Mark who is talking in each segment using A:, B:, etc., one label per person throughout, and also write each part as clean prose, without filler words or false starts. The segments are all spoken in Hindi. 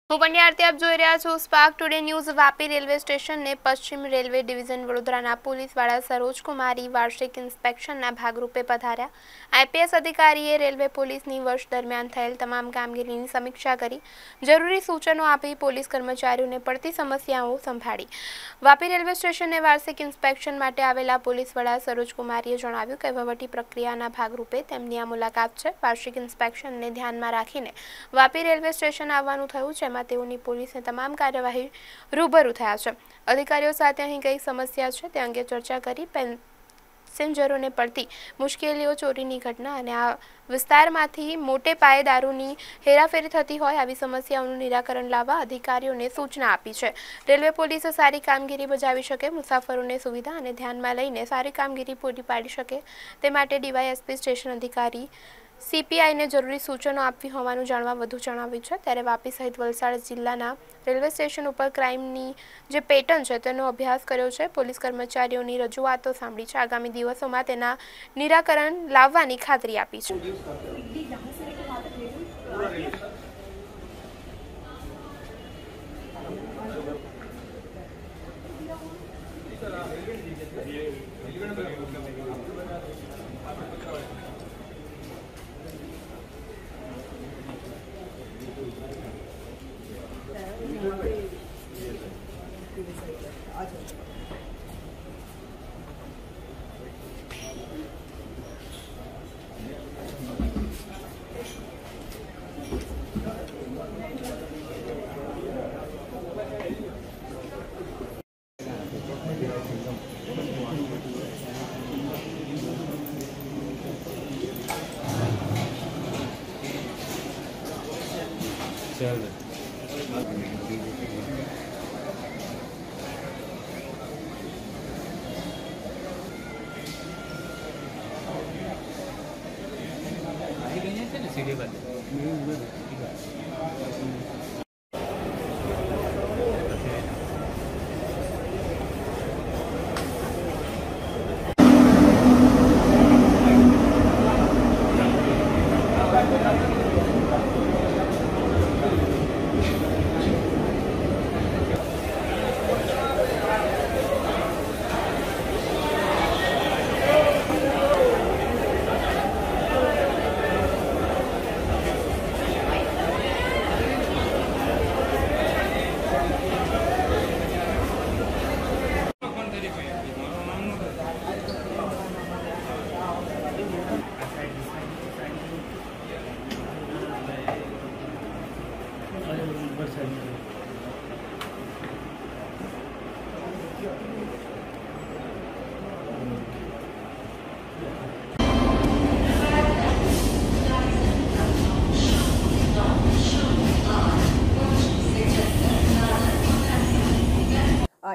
A: હું પંડ્યા આરતી આપ જોઈ રહ્યા છો spark today news. Vapi railway સ્ટેશનને પશ્ચિમ રેલવે ડિવિઝન વડોદરાના પોલીસવાળા સરોજ કુમારી વાર્ષિક ઇન્સ્પેક્શનના ભાગરૂપે પધાર્યા। આઈપીએસ અધિકારીએ રેલવે પોલીસની વર્ષ દરમિયાન થયેલ તમામ કામગીરીની સમીક્ષા કરી જરૂરી સૂચનો આપી પોલીસ કર્મચારીઓને પડતી સમસ્યાઓ સંભાળી। વાપી રેલવે સ્ટેશનને વાર્ષિક ઇન્સ્પેક્શન માટે આવેલા પોલીસવડા સરોજ કુમારીએ જણાવ્યું કે વહીવટી પ્રક્રિયાના ભાગરૂપે તેમની આ મુલાકાત છે। વાર્ષિક ઇન્સ્પેક્શનને ધ્યાનમાં રાખીને વાપી રેલવે સ્ટેશન આવવાનું થયું છે। તેઓની પોલીસને તમામ કાર્યવાહી રૂબરૂ થયા છે। અધિકારીઓ સાથે અહીં કઈ સમસ્યા છે તે અંગે ચર્ચા કરી પેસેન્જરોને પડતી મુશ્કેલીઓ, ચોરીની ઘટના અને આ વિસ્તારમાંથી મોટે પાયે દારૂની હેરાફેરી થતી હોય આવી સમસ્યાઓનું નિરાકરણ લાવવા અધિકારીઓને સૂચના આપી છે। રેલવે પોલીસ સારી કામગીરી બજાવી શકે, મુસાફરોને સુવિધા અને ધ્યાનમાં લઈને સારી કામગીરી પૂરી પાડી શકે તે માટે ડીવાયએસપી સ્ટેશન અધિકારી सीपीआई ने जरूरी सूचना आपवी होवानुं जाणवा वधु जणाव्युं छे। त्यारे वापी सहित वलसाड जिल्लाना रेलवे स्टेशन पर क्राइमनी जे पेटर्न छे तेनो अभ्यास कर्यो छे। पोलीस कर्मचारीओनी रजूआतो सांभळी छे। आगामी दिवसोमां तेना निराकरण लाववानी खातरी आपी छे।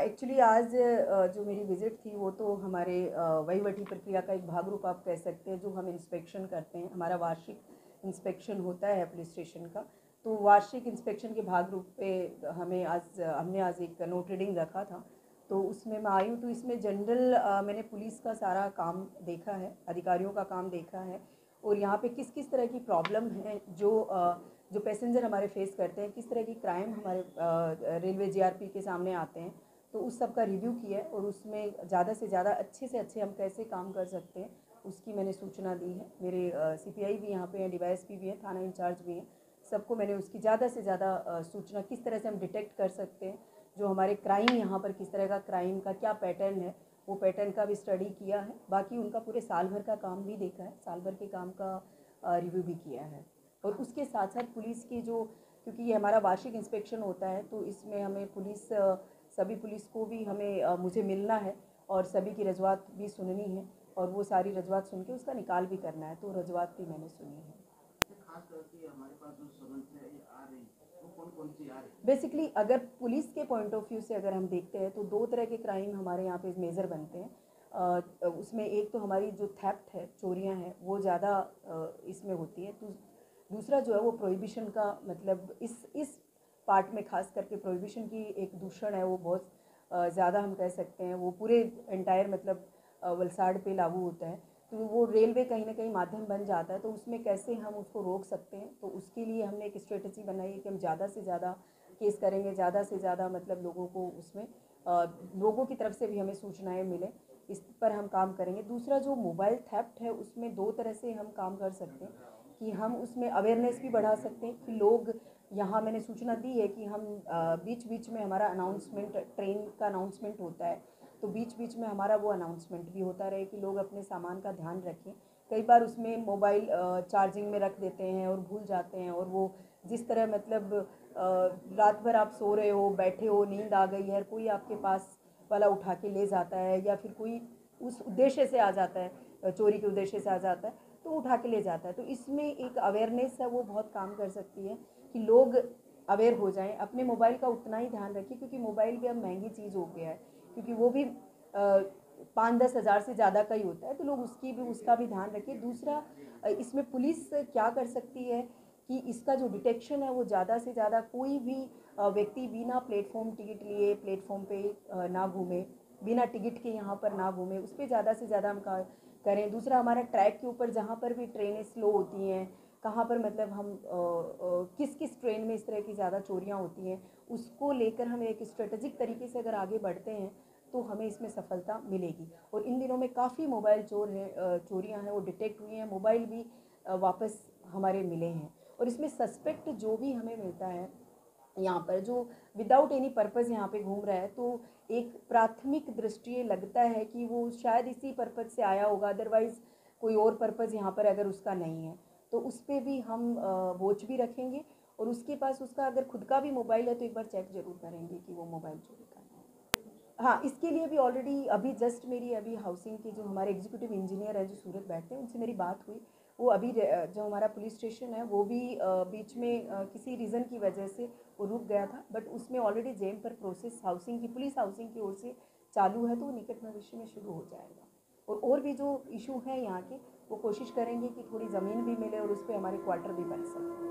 B: एक्चुअली आज जो मेरी विज़िट थी वो तो हमारे वहीवटी प्रक्रिया का एक भाग रूप आप कह सकते हैं। जो हम इंस्पेक्शन करते हैं, हमारा वार्षिक इंस्पेक्शन होता है पुलिस स्टेशन का। तो वार्षिक इंस्पेक्शन के भाग रूप पे हमने आज एक नोट रीडिंग रखा था, तो उसमें मैं आई हूँ। तो इसमें जनरल मैंने पुलिस का सारा काम देखा है, अधिकारियों का काम देखा है और यहाँ पे किस किस तरह की प्रॉब्लम है जो पैसेंजर हमारे फेस करते हैं, किस तरह की क्राइम हमारे रेलवे जीआरपी के सामने आते हैं, तो उस सब का रिव्यू किया है और उसमें ज़्यादा से ज़्यादा अच्छे से अच्छे हम कैसे काम कर सकते हैं उसकी मैंने सूचना दी है। मेरे सीपीआई भी यहाँ पे हैं, डीवाईएसपी भी हैं, थाना इंचार्ज भी हैं, सबको मैंने उसकी ज़्यादा से ज़्यादा सूचना किस तरह से हम डिटेक्ट कर सकते हैं, जो हमारे क्राइम यहाँ पर किस तरह का क्राइम का क्या पैटर्न है, वो पैटर्न का भी स्टडी किया है। बाकी उनका पूरे साल भर का काम भी देखा है, साल भर के काम का रिव्यू भी किया है। और उसके साथ साथ पुलिस की जो, क्योंकि ये हमारा वार्षिक इंस्पेक्शन होता है तो इसमें हमें सभी पुलिस को भी मुझे मिलना है और सभी की रजूआत भी सुननी है और वो सारी रजूआत सुन के उसका निकाल भी करना है। तो रजूआत भी मैंने सुनी है। खास करके हमारे पास जो समस्याएं आ रही वो कौन सी आ रही? बेसिकली अगर पुलिस के पॉइंट ऑफ व्यू से अगर हम देखते हैं तो दो तरह के क्राइम हमारे यहाँ पे मेजर बनते हैं। उसमें एक तो हमारी जो थेफ्ट है, चोरियाँ हैं, वो ज़्यादा इसमें होती है। तो दूसरा जो है वो प्रोहिबिशन का, मतलब इस पार्ट में खास करके प्रोहिबिशन की एक दूषण है वो बहुत ज़्यादा हम कह सकते हैं, वो पूरे एंटायर मतलब वलसाड़ पे लागू होता है। तो वो रेलवे कहीं ना कहीं माध्यम बन जाता है। तो उसमें कैसे हम उसको रोक सकते हैं, तो उसके लिए हमने एक स्ट्रेटजी बनाई है कि हम ज़्यादा से ज़्यादा केस करेंगे, ज़्यादा से ज़्यादा मतलब लोगों को उसमें लोगों की तरफ से भी हमें सूचनाएं मिले, इस पर हम काम करेंगे। दूसरा जो मोबाइल थेफ्ट है उसमें दो तरह से हम काम कर सकते हैं कि हम उसमें अवेयरनेस भी बढ़ा सकते हैं कि लोग, यहाँ मैंने सूचना दी है कि हम बीच बीच में हमारा अनाउंसमेंट, ट्रेन का अनाउंसमेंट होता है, तो बीच बीच में हमारा वो अनाउंसमेंट भी होता रहे कि लोग अपने सामान का ध्यान रखें। कई बार उसमें मोबाइल चार्जिंग में रख देते हैं और भूल जाते हैं, और वो जिस तरह मतलब रात भर आप सो रहे हो, बैठे हो, नींद आ गई है, कोई आपके पास वाला उठा के ले जाता है, या फिर कोई उस उद्देश्य से आ जाता है, चोरी के उद्देश्य से आ जाता है, तो उठा के ले जाता है। तो इसमें एक अवेयरनेस है, वो बहुत काम कर सकती है कि लोग अवेयर हो जाएं, अपने मोबाइल का उतना ही ध्यान रखें, क्योंकि मोबाइल भी अब महंगी चीज़ हो गया है, क्योंकि वो भी 5-10 हज़ार से ज़्यादा का ही होता है, तो लोग उसका भी ध्यान रखें। दूसरा, इसमें पुलिस क्या कर सकती है कि इसका जो डिटेक्शन है वो ज़्यादा से ज़्यादा कोई भी व्यक्ति बिना प्लेटफॉर्म टिकट लिए प्लेटफॉर्म पे ना घूमे, बिना टिकट के यहाँ पर ना घूमे, उस पर ज़्यादा से ज़्यादा हम करें। दूसरा, हमारा ट्रैक के ऊपर जहाँ पर भी ट्रेनें स्लो होती हैं, कहाँ पर मतलब हम किस किस ट्रेन में इस तरह की ज़्यादा चोरियाँ होती हैं, उसको लेकर हम एक स्ट्रेटेजिक तरीके से अगर आगे बढ़ते हैं तो हमें इसमें सफलता मिलेगी। और इन दिनों में काफ़ी मोबाइल चोरियाँ हैं वो डिटेक्ट हुई हैं, मोबाइल भी वापस हमारे मिले हैं। और इसमें सस्पेक्ट जो भी हमें मिलता है यहाँ पर, जो विदाउट एनी पर्पज़ यहाँ पे घूम रहा है, तो एक प्राथमिक दृष्टि लगता है कि वो शायद इसी पर्पज़ से आया होगा, अदरवाइज़ कोई और पर्पज़ यहाँ पर अगर उसका नहीं है, तो उस पर भी हम वॉच भी रखेंगे। और उसके पास उसका अगर खुद का भी मोबाइल है तो एक बार चेक ज़रूर करेंगे कि वो मोबाइल चोरी का है। हाँ, इसके लिए भी ऑलरेडी अभी जस्ट मेरी अभी हाउसिंग के जो हमारे एग्जीक्यूटिव इंजीनियर हैं जो सूरत बैठते हैं, उनसे मेरी बात हुई। वो अभी जो हमारा पुलिस स्टेशन है वो भी बीच में किसी रीज़न की वजह से वो रुक गया था, बट उसमें ऑलरेडी जेम पर प्रोसेस हाउसिंग की, पुलिस हाउसिंग की ओर से चालू है, तो वो निकट भविष्य में शुरू हो जाएगा। और भी जो इशू हैं यहाँ के, वो कोशिश करेंगे कि थोड़ी ज़मीन भी मिले और उस पर हमारे क्वार्टर भी बन सके।